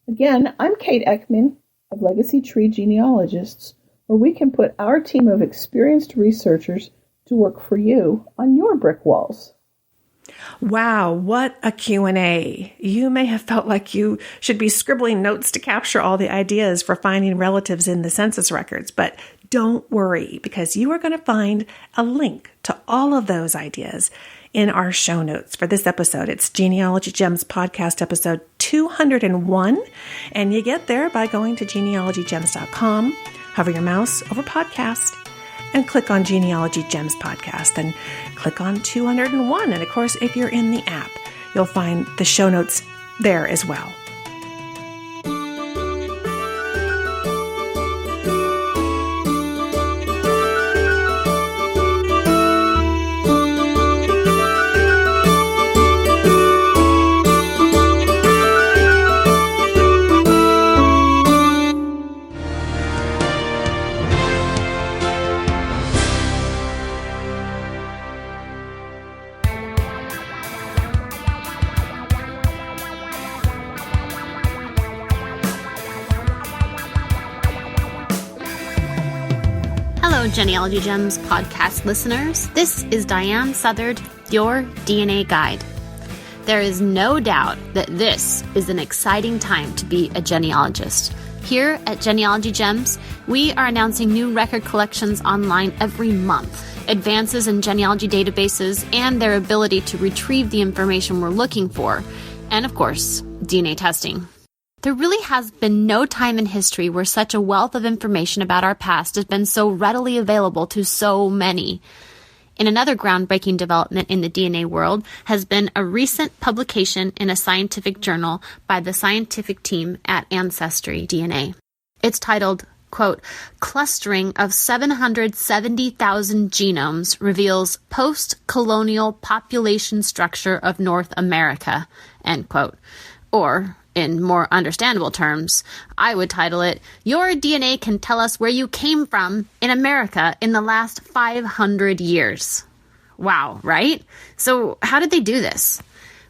Again, I'm Kate Ekman of Legacy Tree Genealogists, where we can put our team of experienced researchers to work for you on your brick walls. Wow, what a Q&A. You may have felt like you should be scribbling notes to capture all the ideas for finding relatives in the census records, but don't worry, because you are going to find a link to all of those ideas in our show notes for this episode. It's Genealogy Gems Podcast episode 201, and you get there by going to genealogygems.com, hover your mouse over podcast, and click on Genealogy Gems Podcast, and click on 201. And of course, if you're in the app, you'll find the show notes there as well. Hello, Genealogy Gems podcast listeners. This is Diane Southard, your DNA guide. There is no doubt that this is an exciting time to be a genealogist. Here at Genealogy Gems, we are announcing new record collections online every month, advances in genealogy databases, and their ability to retrieve the information we're looking for, and of course, DNA testing. There really has been no time in history where such a wealth of information about our past has been so readily available to so many. In another groundbreaking development in the DNA world has been a recent publication in a scientific journal by the scientific team at AncestryDNA. It's titled, quote, "Clustering of 770,000 genomes reveals post-colonial population structure of North America," end quote. Or, in more understandable terms, I would title it, "Your DNA can tell us where you came from in America in the last 500 years. Wow, right? So how did they do this?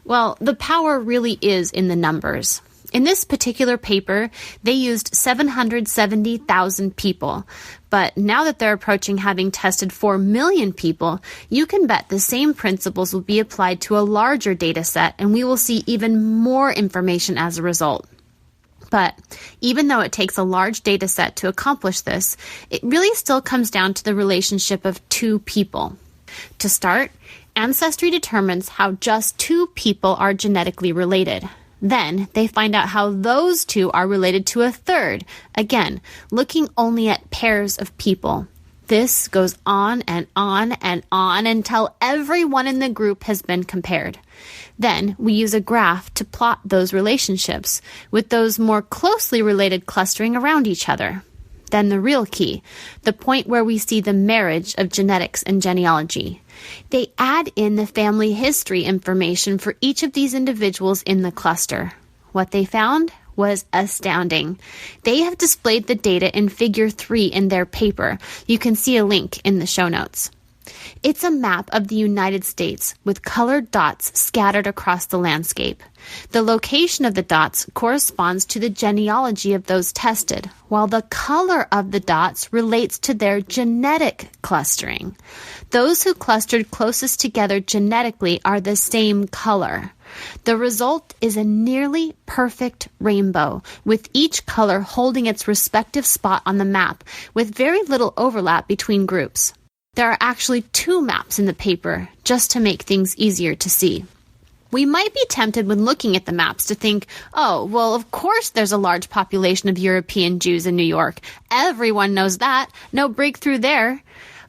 Well, the power really is in the numbers. In this particular paper, they used 770,000 people. But now that they're approaching having tested 4 million people, you can bet the same principles will be applied to a larger data set, and we will see even more information as a result. But even though it takes a large data set to accomplish this, it really still comes down to the relationship of two people. To start, Ancestry determines how just two people are genetically related. Then they find out how those two are related to a third, again, looking only at pairs of people. This goes on and on and on until everyone in the group has been compared. Then we use a graph to plot those relationships, with those more closely related clustering around each other. Then the real key, the point where we see the marriage of genetics and genealogy. They add in the family history information for each of these individuals in the cluster. What they found was astounding. They have displayed the data in Figure 3 in their paper. You can see a link in the show notes. It's a map of the United States with colored dots scattered across the landscape. The location of the dots corresponds to the genealogy of those tested, while the color of the dots relates to their genetic clustering. Those who clustered closest together genetically are the same color. The result is a nearly perfect rainbow, with each color holding its respective spot on the map, with very little overlap between groups. There are actually 2 maps in the paper, just to make things easier to see. We might be tempted when looking at the maps to think, oh, well, of course there's a large population of European Jews in New York. Everyone knows that. No breakthrough there.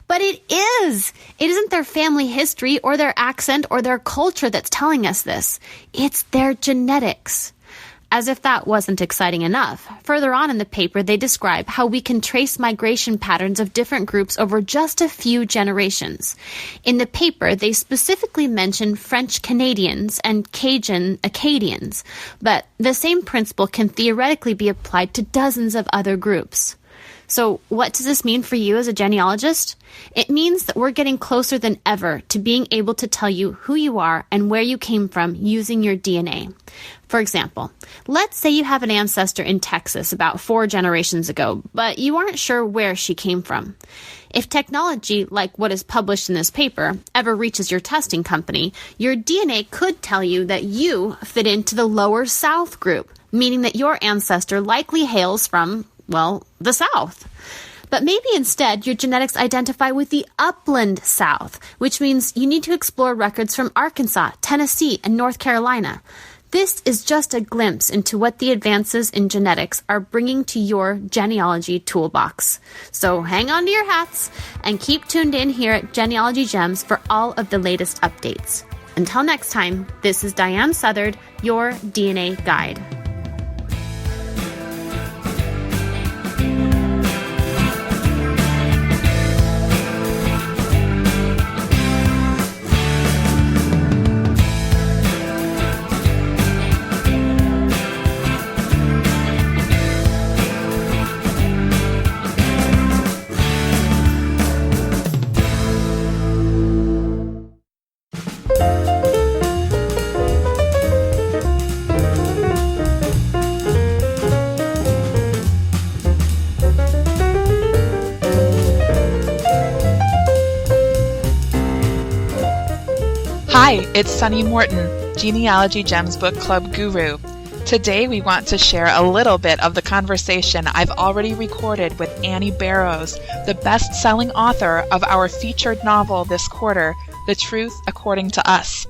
But it is. It isn't their family history or their accent or their culture that's telling us this. It's their genetics. As if that wasn't exciting enough, further on in the paper they describe how we can trace migration patterns of different groups over just a few generations. In the paper, they specifically mention French Canadians and Cajun Acadians, but the same principle can theoretically be applied to dozens of other groups. So what does this mean for you as a genealogist? It means that we're getting closer than ever to being able to tell you who you are and where you came from using your DNA. For example, let's say you have an ancestor in Texas about 4 generations ago, but you aren't sure where she came from. If technology, like what is published in this paper, ever reaches your testing company, your DNA could tell you that you fit into the lower South group, meaning that your ancestor likely hails from, well, the South. But maybe instead your genetics identify with the upland South, which means you need to explore records from Arkansas, Tennessee, and North Carolina. This is just a glimpse into what the advances in genetics are bringing to your genealogy toolbox. So hang on to your hats and keep tuned in here at Genealogy Gems for all of the latest updates. Until next time, this is Diane Southard, your DNA guide. Hi, it's Sunny Morton, Genealogy Gems Book Club guru. Today we want to share a little bit of the conversation I've already recorded with Annie Barrows, the best-selling author of our featured novel this quarter, The Truth According to Us.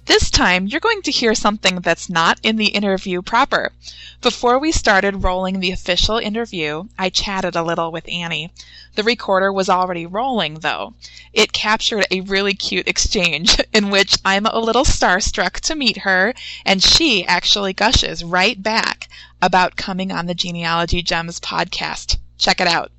This time, you're going to hear something that's not in the interview proper. Before we started rolling the official interview, I chatted a little with Annie. The recorder was already rolling, though. It captured a really cute exchange in which I'm a little starstruck to meet her, and she actually gushes right back about coming on the Genealogy Gems podcast. Check it out.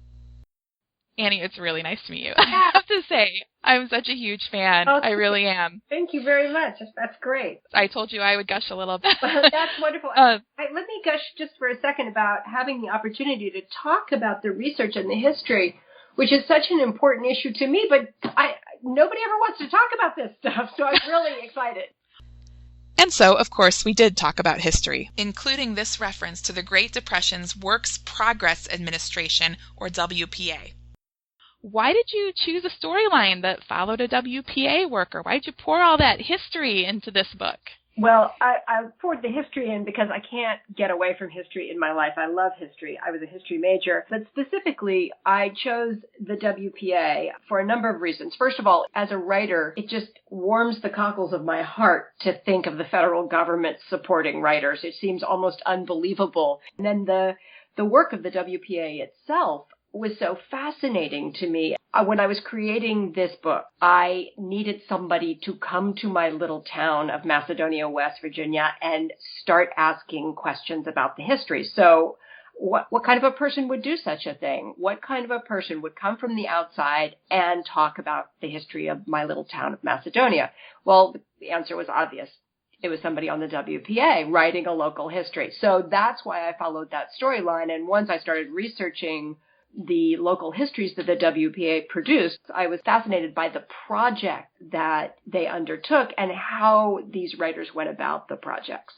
Annie, it's really nice to meet you. I have to say, I'm such a huge fan. Oh, I really am. Thank you very much. That's great. I told you I would gush a little bit. That's wonderful. Let me gush just for a second about having the opportunity to talk about the research and the history, which is such an important issue to me, but nobody ever wants to talk about this stuff, so I'm really excited. And so, of course, we did talk about history, including this reference to the Great Depression's Works Progress Administration, or WPA. Why did you choose a storyline that followed a WPA worker? Why did you pour all that history into this book? Well, I poured the history in because I can't get away from history in my life. I love history. I was a history major. But specifically, I chose the WPA for a number of reasons. First of all, as a writer, it just warms the cockles of my heart to think of the federal government supporting writers. It seems almost unbelievable. And then the work of the WPA itself was so fascinating to me. When I was creating this book, I needed somebody to come to my little town of Macedonia, West Virginia, and start asking questions about the history. So what kind of a person would do such a thing? What kind of a person would come from the outside and talk about the history of my little town of Macedonia? Well, the answer was obvious. It was somebody on the WPA writing a local history. So that's why I followed that storyline. And once I started researching the local histories that the WPA produced, I was fascinated by the project that they undertook and how these writers went about the projects.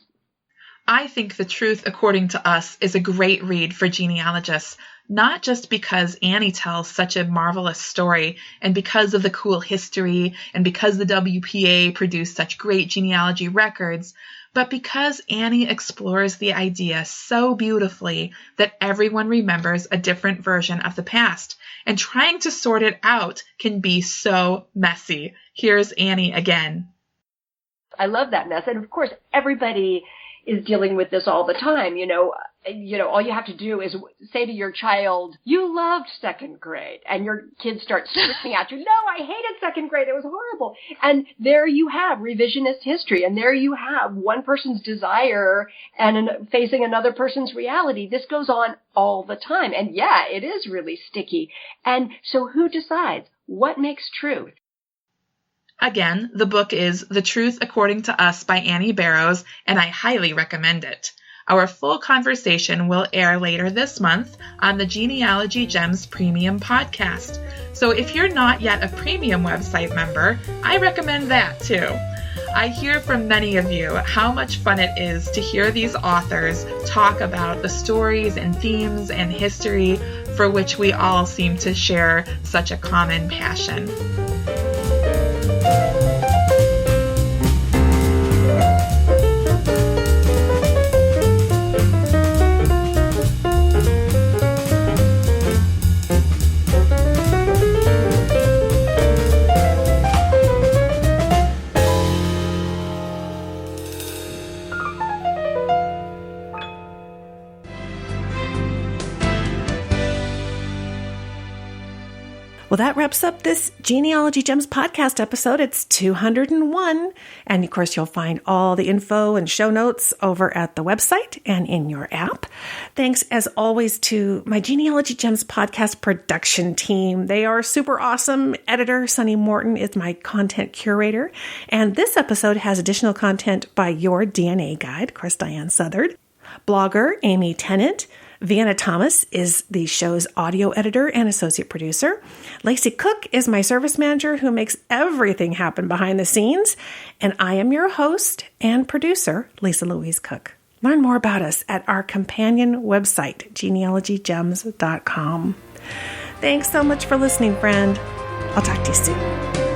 I think The Truth According to Us is a great read for genealogists, not just because Annie tells such a marvelous story and because of the cool history and because the WPA produced such great genealogy records, but because Annie explores the idea so beautifully that everyone remembers a different version of the past, and trying to sort it out can be so messy. Here's Annie again. I love that mess. And of course, everybody is dealing with this all the time. You know, all you have to do is say to your child, you loved second grade, and your kids start screaming at you, no, I hated second grade. It was horrible. And there you have revisionist history, and there you have one person's desire and facing another person's reality. This goes on all the time. And yeah, it is really sticky. And so who decides what makes truth? Again, the book is The Truth According to Us by Annie Barrows, and I highly recommend it. Our full conversation will air later this month on the Genealogy Gems Premium podcast. So if you're not yet a premium website member, I recommend that too. I hear from many of you how much fun it is to hear these authors talk about the stories and themes and history for which we all seem to share such a common passion. Well, that wraps up this Genealogy Gems podcast episode. It's 201. And of course, you'll find all the info and show notes over at the website and in your app. Thanks, as always, to my Genealogy Gems podcast production team. They are super awesome. Editor Sunny Morton is my content curator. And this episode has additional content by Your DNA Guide, of course, Diane Southard. Blogger Amy Tennant. Vienna Thomas is the show's audio editor and associate producer. Lacey Cooke is my service manager who makes everything happen behind the scenes. And I am your host and producer, Lisa Louise Cooke. Learn more about us at our companion website, genealogygems.com. Thanks so much for listening, friend. I'll talk to you soon.